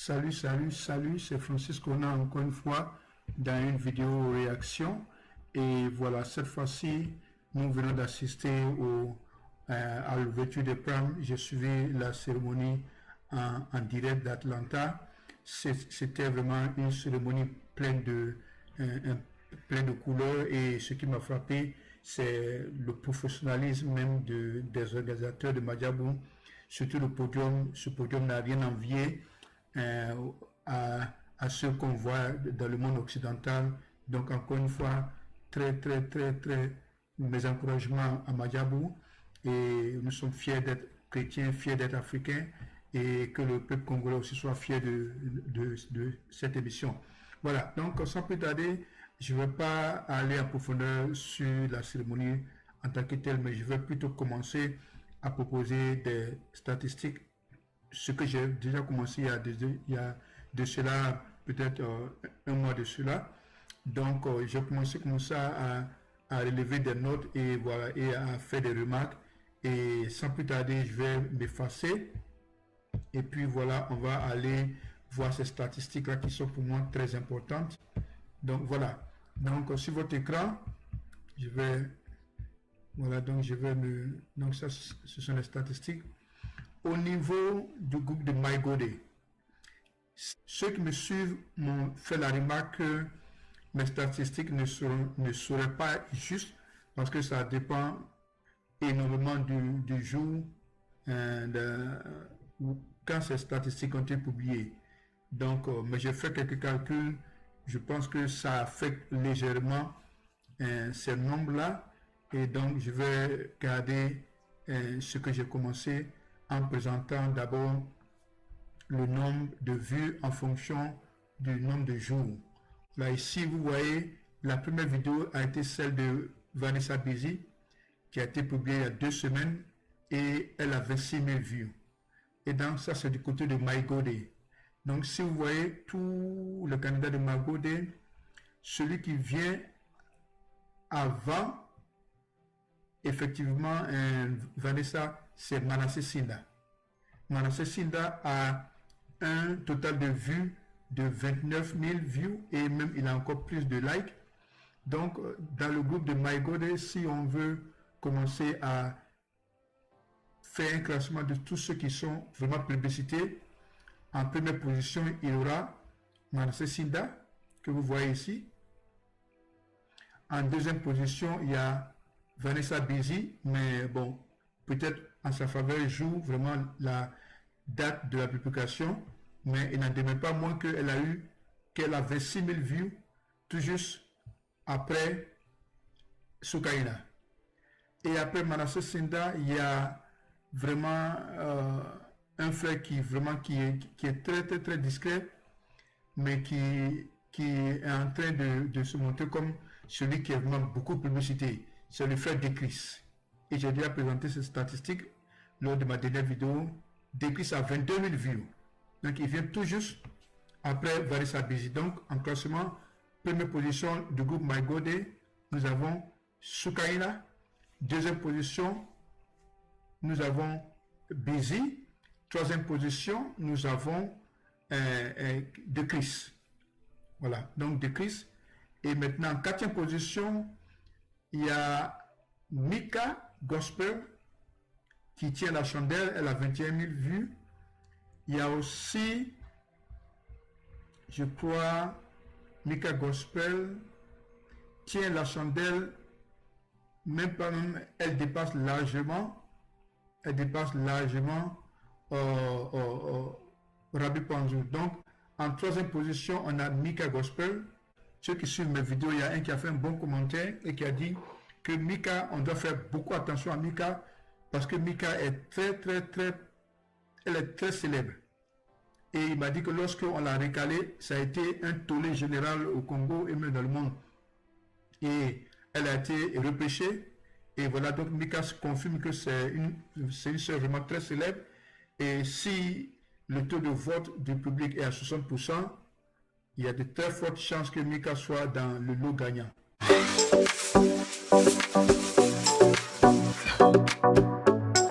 Salut, c'est Francis Kona encore une fois dans une vidéo réaction. Et voilà, cette fois-ci, nous venons d'assister à l'ouverture des prams. J'ai suivi la cérémonie en direct d'Atlanta. C'était vraiment une cérémonie pleine de couleurs, et ce qui m'a frappé, c'est le professionnalisme même des organisateurs de Madjabou. Surtout le podium. Ce podium n'a rien envié à ce qu'on voit dans le monde occidental. Donc encore une fois, très mes encouragements à Madjabou, et nous sommes fiers d'être chrétiens, fiers d'être africains, et que le peuple congolais aussi soit fier de cette émission. Voilà, donc sans plus tarder, je ne vais pas aller en profondeur sur la cérémonie en tant que telle, mais je vais plutôt commencer à proposer des statistiques, ce que j'ai déjà commencé il y a de cela peut-être un mois de cela. Donc j'ai commencé comme ça à relever des notes et voilà, et à faire des remarques, et sans plus tarder je vais m'effacer, et puis voilà, on va aller voir ces statistiques là qui sont pour moi très importantes. Donc voilà, donc sur votre écran je vais, voilà, donc je vais donc ça, ce sont les statistiques au niveau du groupe de MyGoDay. Ceux qui me suivent m'ont fait la remarque que mes statistiques ne seraient pas justes, parce que ça dépend énormément du jour quand ces statistiques ont été publiées. Donc, mais j'ai fait quelques calculs. Je pense que ça affecte légèrement ces nombres-là, et donc je vais garder ce que j'ai commencé en présentant d'abord le nombre de vues en fonction du nombre de jours. Là ici vous voyez, la première vidéo a été celle de Vanessa Busy, qui a été publiée il y a 2 semaines, et elle a 26 000 vues. Et donc ça c'est du côté de MyGoDay. Donc si vous voyez tous les candidats de MyGoDay, celui qui vient avant effectivement Vanessa, c'est Manasseh Sinda. Manasseh Sinda a un total de vues de 29 000 vues, et même il a encore plus de likes. Donc dans le groupe de MyGoDay, si on veut commencer à faire un classement de tous ceux qui sont vraiment publicités, en première position il y aura Manasseh Sinda que vous voyez ici. En deuxième position il y a Vanessa Busy, mais bon, peut-être en sa faveur joue vraiment la date de la publication, mais il n'en demeure pas moins qu'elle a 26 000 vues tout juste après Soukaina. Et après Manasseh Sinda, il y a vraiment un frère qui est très discret, mais qui est en train de se montrer comme celui qui a vraiment beaucoup de publicité. C'est le frère Decris. Et j'ai déjà présenté cette statistique lors de ma dernière vidéo. Decris a 22 000 vues. Donc il vient tout juste après Vanessa Busy. Donc en classement, première position du groupe MyGoDay, nous avons Soukaina. Deuxième position, nous avons Busy. Troisième position, nous avons Decris. Voilà, donc Decris. Et maintenant, en quatrième position, il y a Mika Gospel qui tient la chandelle, elle a 21 000 vues. Il y a aussi, je crois, Mika Gospel tient la chandelle, elle dépasse largement Rabbi Panzou. Donc, en troisième position, on a Mika Gospel. Ceux qui suivent mes vidéos, il y a un qui a fait un bon commentaire et qui a dit que Mika, on doit faire beaucoup attention à Mika, parce que Mika est elle est très célèbre. Et il m'a dit que lorsqu'on l'a recalée, ça a été un tollé général au Congo et même dans le monde. Et elle a été repêchée. Et voilà, donc Mika se confirme que c'est une sœur vraiment très célèbre. Et si le taux de vote du public est à 60%, il y a de très fortes chances que Mika soit dans le lot gagnant.